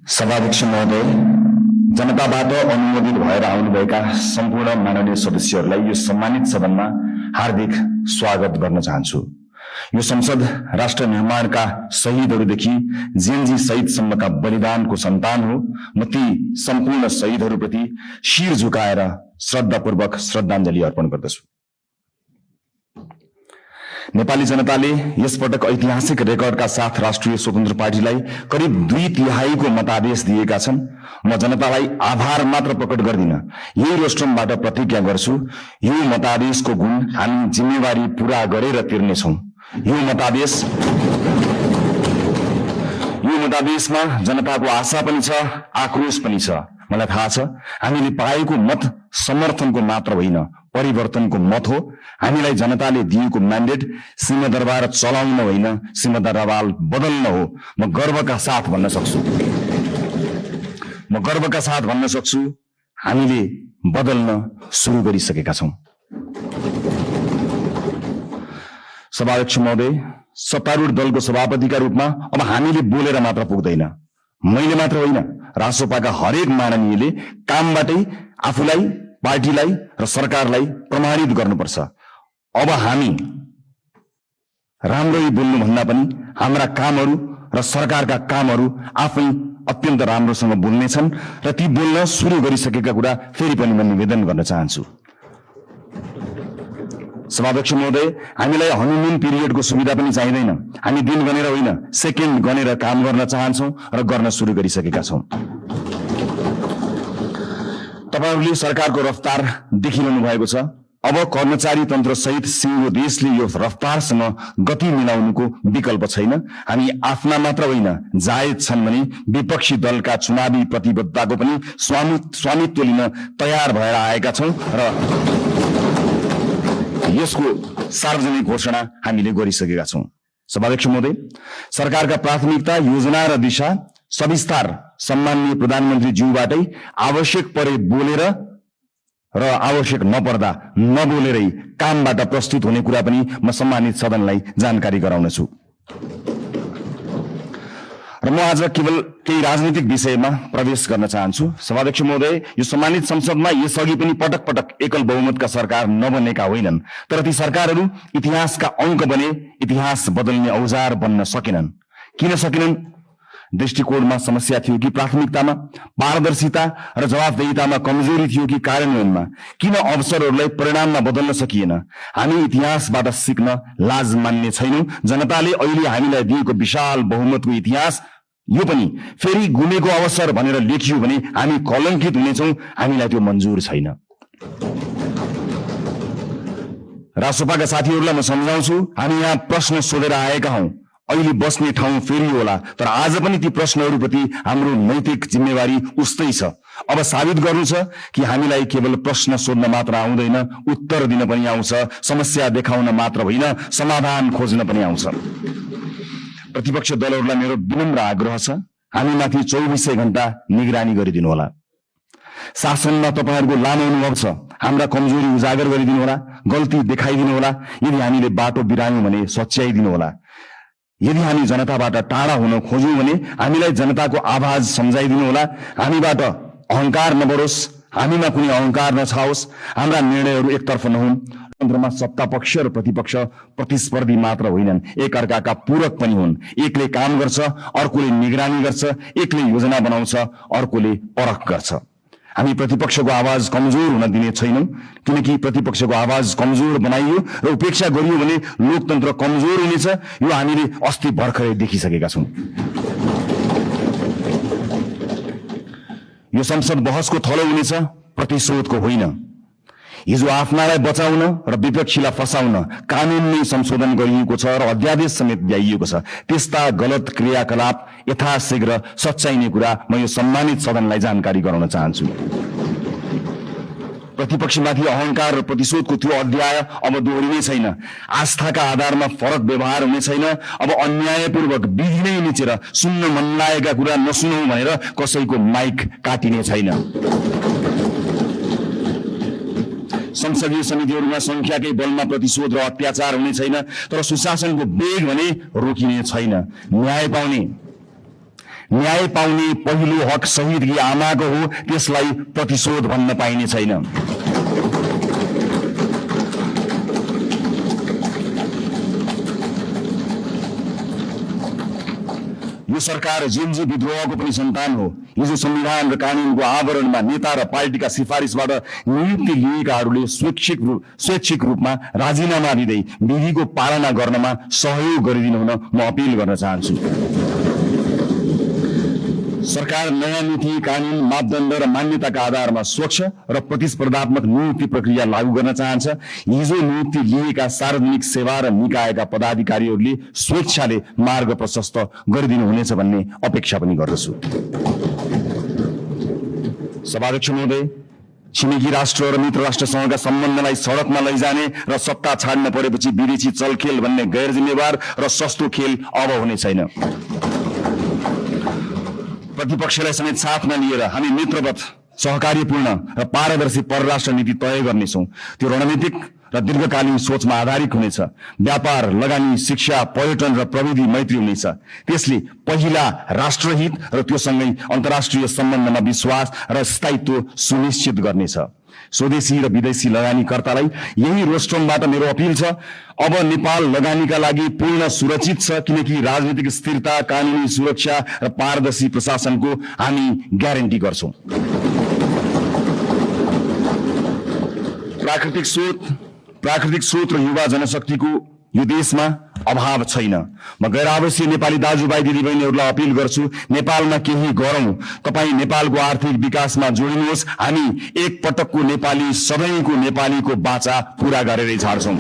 सभाध्यक्ष महोदय, जनताबाट अनुमोदित भएर आउनुभएका सम्पूर्ण माननीय सदस्यहरूलाई यो सम्मानित सदनमा हार्दिक स्वागत गर्न चाहन्छु। यो संसद राष्ट्र निर्माणका शहीदहरूदेखि जेएनजी शहीदसम्मका बलिदानको सन्तान हो। म ती सम्पूर्ण शहीदहरूप्रति शिर झुकाएर श्रद्धापूर्वक श्रद्धाञ्जली अर्पण गर्दछु। नेपाली जनताले यसपटक ऐतिहासिक रेकर्डका साथ राष्ट्रिय स्वतन्त्र पार्टीलाई करिब 2/3 मतादेश दिएका छन्। म जनतालाई आभार मात्र प्रकट गर्दिन, यही रोस्ट्रमबाट प्रतिज्ञा गर्छु, यो मतादेशको गुण हामी जिम्मेवारी पूरा गरेर तिर्नेछौँ। यो मतादेशमा जनताको आशा पनि छ, आक्रोश पनि छ। मलाई थाहा छ हामीले पाएको मत समर्थनको मात्र होइन, परिवर्तनको मत हो। हामीलाई जनताले दिएको म्यान्डेट सिंहदरबार चलाउन होइन, सिंहदरबार बदल्न हो। म गर्वका साथ भन्न सक्छु हामीले बदल्न सुरु गरिसकेका छौं। सभाध्यक्ष महोदय, सत्तारूढ दलको सभापतिका रूपमा अब हामीले बोलेर मात्र पुग्दैन। मैले मात्र होइन, रासोपाका हरेक माननीयले कामबाटै आफूलाई, पार्टीलाई र सरकारलाई प्रमाणित गर्नुपर्छ। अब हामी राम्ररी बोल्नु भन्दा पनि हाम्रा कामहरू र सरकारका कामहरू आफै अत्यन्त राम्रोसँग बोल्नेछन् र ती बोल्न सुरु गरिसकेका कुरा फेरि पनि म निवेदन गर्न चाहन्छु। सभाध्यक्ष महोदय, हामीलाई हनीमुन पिरियडको सुविधा पनि चाहिँदैन। हामी दिन गनेर होइन, सेकेन्ड गनेर काम गर्न चाहन्छौं र गर्न सुरु गरिसकेका छौं। तपाईहरूले सरकारको रफ्तार देखिरहनु भएको छ। अब कर्मचारी तन्त्र सहित सिङ्गो देशले यो रफ्तारसँग गति मिलाउनुको विकल्प छैन। हामी आफ्ना मात्र होइन, जायज छन् भने विपक्षी दलका चुनावी प्रतिबद्धताको पनि स्वामित्व लिन तयार भएर आएका छौं र यसको सार्वजनिक घोषणा हामीले गरिसकेका छौं। सभाध्यक्ष महोदय, सरकारका प्राथमिकता, योजना र दिशा सविस्तार सम्माननीय प्रधानमन्त्री ज्यूबाटै आवश्यक परे बोलेर र आवश्यक नपर्दा नबोलेरै कामबाट प्रस्तुत हुने कुरा पनि म सम्मानित सदनलाई जानकारी गराउनेछु। र म आज केवल केही राजनीतिक विषयमा प्रवेश गर्न चाहन्छु। सभाध्यक्ष महोदय, यो सम्मानित संसदमा यसअघि पनि पटक पटक एकल बहुमतका सरकार नबनेका होइनन्, तर ती सरकारहरू इतिहासका अंक बने, इतिहास बदल्ने औजार बन्न सकेनन्। किन सकेनन्? दृष्टिकोणमा समस्या थियो कि प्राथमिकतामा, पारदर्शिता र जवाफदेहितामा कमजोरी थियो कि कार्यान्वयनमा? किन अवसरहरूलाई परिणाममा बदल्न सकिएन? हामी इतिहासबाट सिक्न लाज मान्ने छैनौं। जनताले अहिले हामीलाई दिएको विशाल बहुमतको इतिहास यो पनि फेरि गुमेको अवसर भनेर लेखियो भने हामी कलंकित हुनेछौं। हामीलाई त्यो मन्जुर छैन। रासोपाका साथीहरूलाई म सम्झाउँछु, हामी यहाँ प्रश्न सोधेर आएका हौं। अहिले बस्ने ठाउँ फेरि होला, तर आज पनि ती प्रश्नहरूप्रति हाम्रो नैतिक जिम्मेवारी उस्तै छ। अब साबित गर्नु छ कि हामीलाई केवल प्रश्न सोध्न मात्र आउँदैन, उत्तर दिन पनि आउँछ। समस्या देखाउन मात्र होइन, समाधान खोज्न पनि आउँछ। प्रतिपक्ष दलहरूलाई मेरो विनम्र आग्रह छ, हामीमाथि 24 घण्टा निगरानी गरिदिनु होला। शासनमा तपाईहरूको लामो अनुभव छ, हाम्रा कमजोरी उजागर गरिदिनु होला, गल्ती देखाइदिनु होला। यदि हामीले बाटो बिरायौं भने सच्याइदिनु होला। यदि हामी जनताबाट टाढा हुन खोज्यौं भने हामीलाई जनताको आवाज सम्झाइदिनु होला। हामीबाट अहंकार नबढोस्, हामीमा कुनै अहंकार नछाओस्, हाम्रा निर्णयहरू एकतर्फ नहुन्। तन्त्रमा सत्ता पक्ष र प्रतिपक्ष प्रतिस्पर्धी मात्र होइनन्, एकअर्काका पूरक पनि हुन्। एकले काम गर्छ, अर्कोले निगरानी गर्छ, एकले योजना बनाउँछ, अर्कोले परख गर्छ। हामी प्रतिपक्षको आवाज कमजोर हुन दिने छैनौं, किनकि प्रतिपक्षको आवाज कमजोर बनाइयो र उपेक्षा गरियो भने लोकतन्त्र कमजोर हुनेछ। यो हामीले अस्ति भर्खरै देखिसकेका छौं। यो संसद बहसको थलो हुनेछ, प्रतिशोधको होइन। हिजो आफ्नालाई बचाउन र विपक्षीलाई फसाउन कानून नै संशोधन गरिएको छ र अध्यादेश समेत ल्याइएको छ। त्यस्ता गलत क्रियाकलाप यथाशीघ्र सच्याइने कुरा म यो सम्मानित सदनलाई जानकारी गराउन चाहन्छु। प्रतिपक्षमाथि अहंकार र प्रतिशोधको त्यो अध्याय अब दोहोरिने छैन। आस्थाका आधारमा फरक व्यवहार हुने छैन। अब अन्यायपूर्वक विधि नै निचेर सुन्न मन लागेका कुरा नसुनौ भनेर कसैको माइक काटिने छैन। संसदीय समितिहरूमा संख्याकै बलमा प्रतिशोध र अत्याचार हुने छैन, तर सुशासनको वेग भने रोकिने छैन। न्याय पाउने न्याय पाउने पहिलो हक शहीदकी आमाको हो, त्यसलाई प्रतिशोध भन्न पाइने छैन। यो सरकार जेएनजी विद्रोहको पनि सन्तान हो। हिजो संविधान र कानूनको आवरणमा नेता र पार्टीका सिफारिसबाट नियुक्ति लिएकाहरूले स्वैच्छिक रूपमा राजीनामा दिँदै विधिको पालना गर्नमा सहयोग गरिदिनु हुन म अपिल गर्न चाहन्छु। सरकार नयाँ नीति, कानून, मापदण्ड र मान्यताका आधारमा स्वच्छ र प्रतिस्पर्धात्मक नियुक्ति प्रक्रिया लागू गर्न चाहन्छ। हिजो नियुक्ति लिएका सार्वजनिक सेवा र निकायका पदाधिकारीहरूले स्वेच्छाले मार्ग प्रशस्त गरिदिनु हुनेछ भन्ने अपेक्षा पनि गर्दछु। सभाध्यक्ष महोदय, छिमेकी राष्ट्र र मित्र राष्ट्रसँगका सम्बन्धलाई सडकमा लैजाने र सत्ता छाड्न परेपछि विदेशी चलखेल भन्ने गैर जिम्मेवार र सस्तो खेल अब हुने छैन। प्रतिपक्षलाई समेत साथमा लिएर हामी मित्रवत, सहकार्यपूर्ण र पारदर्शी परराष्ट्र नीति तय गर्नेछौँ। त्यो रणनीतिक र दीर्घकालीन सोचमा आधारित हुनेछ। व्यापार, लगानी, शिक्षा, पर्यटन र प्रविधि मैत्री हुनेछ। त्यसले पहिला राष्ट्रहित र त्योसँगै अन्तर्राष्ट्रिय सम्बन्धमा विश्वास र स्थायित्व सुनिश्चित गर्नेछ। स्वदेशी र विदेशी लगानीकर्तालाई यही रोस्ट्रमबाट मेरो अपिल छ, अब नेपाल लगानीका लागि पूर्ण सुरक्षित छ, किनकि राजनीतिक स्थिरता, कानूनी सुरक्षा र पारदर्शी प्रशासनको हामी ग्यारेन्टी गर्छौं। प्राकृतिक स्रोत र युवा जनशक्तिको यो देशमा अभाव छैन। म गैर आवासीय नेपाली दाजुभाइ दिदीबहिनीहरूलाई अपिल गर्छु, नेपालमा केही गरौं। तपाईँ नेपालको आर्थिक विकासमा जोडिनुहोस्। हामी एक पटकको नेपाली, सधैँको नेपालीको बाचा पूरा गरेरै छाड्छौं।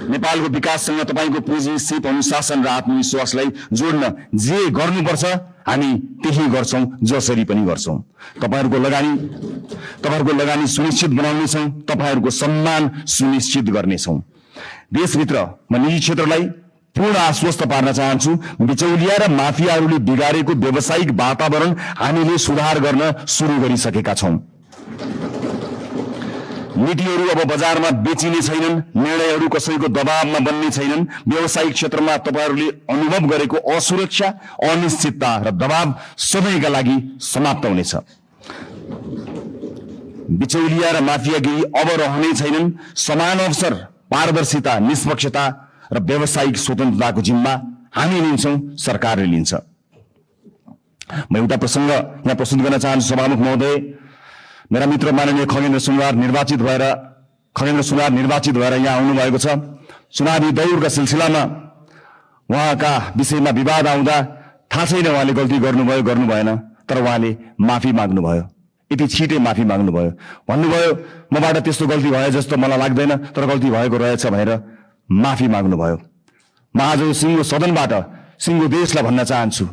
नेपालको विकाससँग तपाईँको पुँजी, सिप, अनुशासन र आत्मविश्वासलाई जोड्न जे गर्नुपर्छ हामी त्यही गर्छौं, जसरी पनि गर्छौं। तपाईहरूको लगानी सुनिश्चित बनाउनेछौं, तपाईहरूको सम्मान सुनिश्चित गर्नेछौं। देशभित्र म निजी क्षेत्रलाई पूर्ण आश्वस्त पार्न चाहन्छु, बिचौलिया र माफियाहरूले बिगारेको व्यावसायिक वातावरण हामीले सुधार गर्न सुरु गरिसकेका छौं। नीतिहरू अब बजारमा बेचिने छैनन्, निर्णयहरू कसैको दबावमा बन्ने छैनन्। व्यावसायिक क्षेत्रमा तपाईहरूले अनुभव गरेको असुरक्षा, अनिश्चितता र दबाव सबैका लागि समाप्त हुनेछ। बिचौलिया र माफियागिरी अब रहने छैनन्। समान अवसर, पारदर्शिता, निष्पक्षता र व्यावसायिक स्वतन्त्रताको जिम्मा हामी लिन्छौं, सरकारले लिन्छ। म एउटा प्रसंग यहाँ प्रस्तुत गर्न चाहन्छु। सभामुख महोदय, मेरा मित्र माननीय खगेन्द्र सुनार निर्वाचित भएर यहाँ आउनु भएको छ। चुनावी दौडका सिलसिलामा उहाँका विषयमा विवाद आउँदा थाहा छैन उहाँले गल्ती गर्नुभयो गर्नु भएन, तर उहाँले माफी माग्नुभयो। यति छिटै माफी माग्नुभयो। भन्नुभयो मबाट त्यस्तो गल्ती भयो जस्तो मलाई लाग्दैन, तर गल्ती भएको रहेछ भनेर माफी माग्नुभयो। म आज सिङ्गो सदनबाट सिङ्गो देशलाई भन्न चाहन्छु,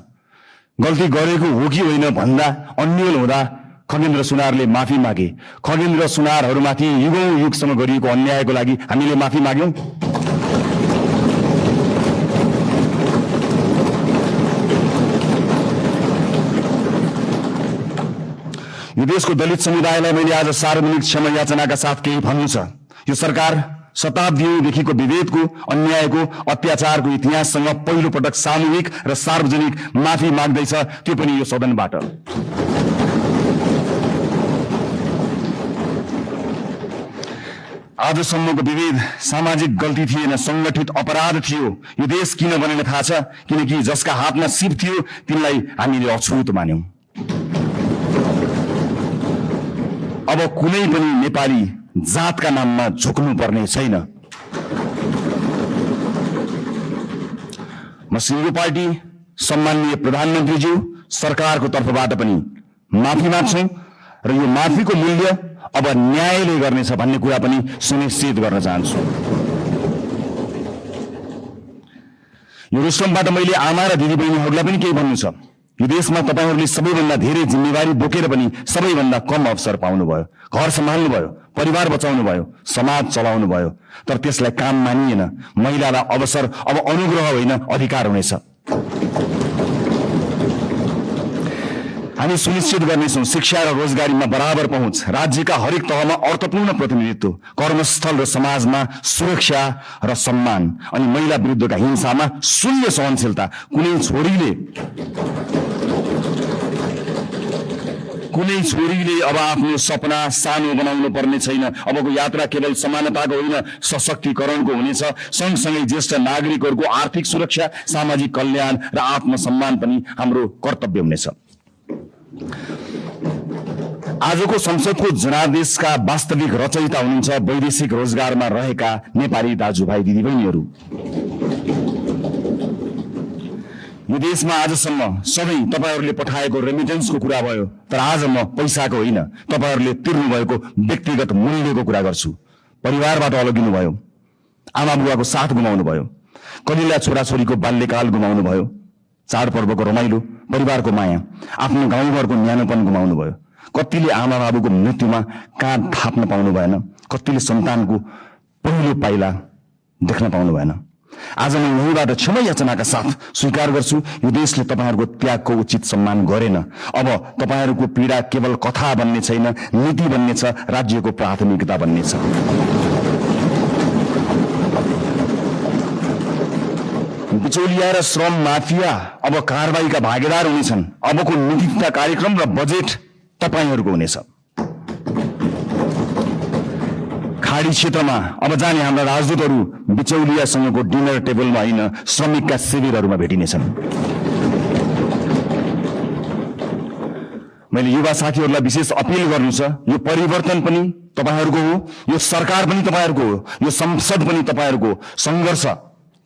गल्ती गरेको हो कि होइन भन्दा अन्यल हुँदा खगेन्द्र सुनारले माफी मागे। खगेन्द्र सुनारहरूमाथि युगौं युगसम्म गरिएको अन्यायको लागि हामीले माफी माग्यौं। यो देशको दलित समुदायलाई मैले आज सार्वजनिक क्षमा याचनाका साथ केही भन्नु छ। यो सरकार शताब्दीदेखिको विभेदको, अन्यायको, अत्याचारको इतिहाससँग पहिलो पटक सामूहिक र सार्वजनिक माफी माग्दैछ, त्यो पनि यो सदनबाट। आजसम्मको विभेद सामाजिक गल्ती थिएन, संगठित अपराध थियो। यो देश किन बनेन थाहा छ? किनकि जसका हातमा सिप थियो तिनलाई हामीले अछुत मान्यौं। अब कुनै पनि नेपाली जातका नाममा झुक्नु पर्ने छैन। म सिङ्गो पार्टी, सम्माननीय प्रधानमन्त्रीज्यू, सरकारको तर्फबाट पनि माफी माग्छौं र यो माफीको मूल्य अब न्यायले गर्नेछ भन्ने कुरा पनि सुनिश्चित गर्न चाहन्छु। यो रोस्ट्रमबाट मैले आमा र दिदीबहिनीहरूलाई पनि केही भन्नु छ। यो देशमा तपाईहरूले सबैभन्दा धेरै जिम्मेवारी बोकेर पनि सबैभन्दा कम अवसर पाउनुभयो। घर सम्हाल्नु भयो, परिवार बचाउनु भयो, समाज चलाउनु भयो, तर त्यसलाई काम मानिएन। महिलालाई अवसर अब अनुग्रह होइन, अधिकार हुनेछ। हामी सुनिश्चित गर्नेछौँ शिक्षा र रोजगारीमा बराबर पहुँच, राज्यका हरेक तहमा अर्थपूर्ण प्रतिनिधित्व, कर्मस्थल र समाजमा सुरक्षा र सम्मान, अनि महिला विरुद्धका हिंसामा शून्य सहनशीलता। कुनै छोरीले अब आफ्नो सपना सानो बनाउनु पर्ने छैन। अबको यात्रा केवल समानताको होइन, सशक्तिकरणको हुनेछ। सँगसँगै ज्येष्ठ नागरिकहरूको आर्थिक सुरक्षा, सामाजिक कल्याण र आत्मसम्मान पनि हाम्रो कर्तव्य हुनेछ। आजको संसदको जनादेशका वास्तविक रचयिता हुनुहुन्छ वैदेशिक रोजगारमा रहेका नेपाली दाजुभाइ दिदीबहिनीहरू। यो देशमा आजसम्म सधैँ तपाईहरूले पठाएको रेमिटेन्सको कुरा भयो, तर आज म पैसाको होइन, तपाईहरूले तिर्नु भएको व्यक्तिगत मूल्यको कुरा गर्छु। परिवारबाट अलगिनु भयो, आमा बुवाको साथ गुमाउनु भयो, कलिला छोराछोरीको बाल्यकाल गुमाउनु भयो, चाडपर्वको रमाइलो, परिवारको माया, आफ्नो गाउँघरको न्यानोपन गुमाउनु भयो। कतिले आमा बाबुको मृत्युमा काँध थाप्न पाउनु भएन, कतिले सन्तानको पहिलो पाइला देख्न पाउनु भएन। आज म यहीँबाट क्षमा याचनाका साथ स्वीकार गर्छु, यो देशले तपाईहरूको त्यागको उचित सम्मान गरेन। अब तपाईहरूको पीडा केवल कथा बन्ने छैन, नीति बन्ने छ, राज्यको प्राथमिकता बन्ने छ। बिचौलिया र श्रम माफिया अब कारबाहीका भागीदार हुनेछन्। अबको नीति तथा कार्यक्रम र बजेट तपाईहरूको हुनेछ। खाडी क्षेत्रमा अब जाने हाम्रा राजदूतहरू बिचौलियासँगको डिनर टेबलमा होइन, श्रमिकका शिविरहरूमा भेटिनेछन्। मैले युवा साथीहरूलाई विशेष अपील गर्नु छ, यो परिवर्तन पनि तपाईहरूको हो, यो सरकार पनि तपाईहरूको हो, यो संसद पनि तपाईहरूको सङ्घर्ष,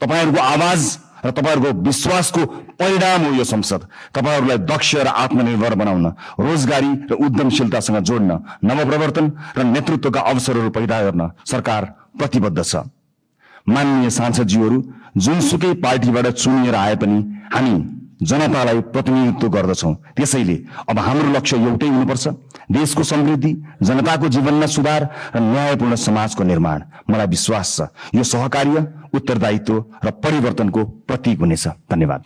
तपाईहरूको आवाज र तपाईहरूको विश्वासको परिणाम हो यो संसद। तपाईहरूलाई दक्ष र आत्मनिर्भर बनाउन, रोजगारी र उद्यमशीलतासँग जोड्न, नवप्रवर्तन र नेतृत्वका अवसरहरू पैदा गर्न सरकार प्रतिबद्ध छ। माननीय सांसदज्यूहरू, जुनसुकै पार्टीबाट चुनिएर आए पनि हामी जनतालाई प्रतिनिधित्व गर्दछौँ। त्यसैले अब हाम्रो लक्ष्य एउटै हुनुपर्छ, देशको समृद्धि, जनताको जीवनमा सुधार र न्यायपूर्ण समाजको निर्माण। मलाई विश्वास छ यो सहकार्य, उत्तरदायित्व र परिवर्तनको प्रतीक हुनेछ। धन्यवाद।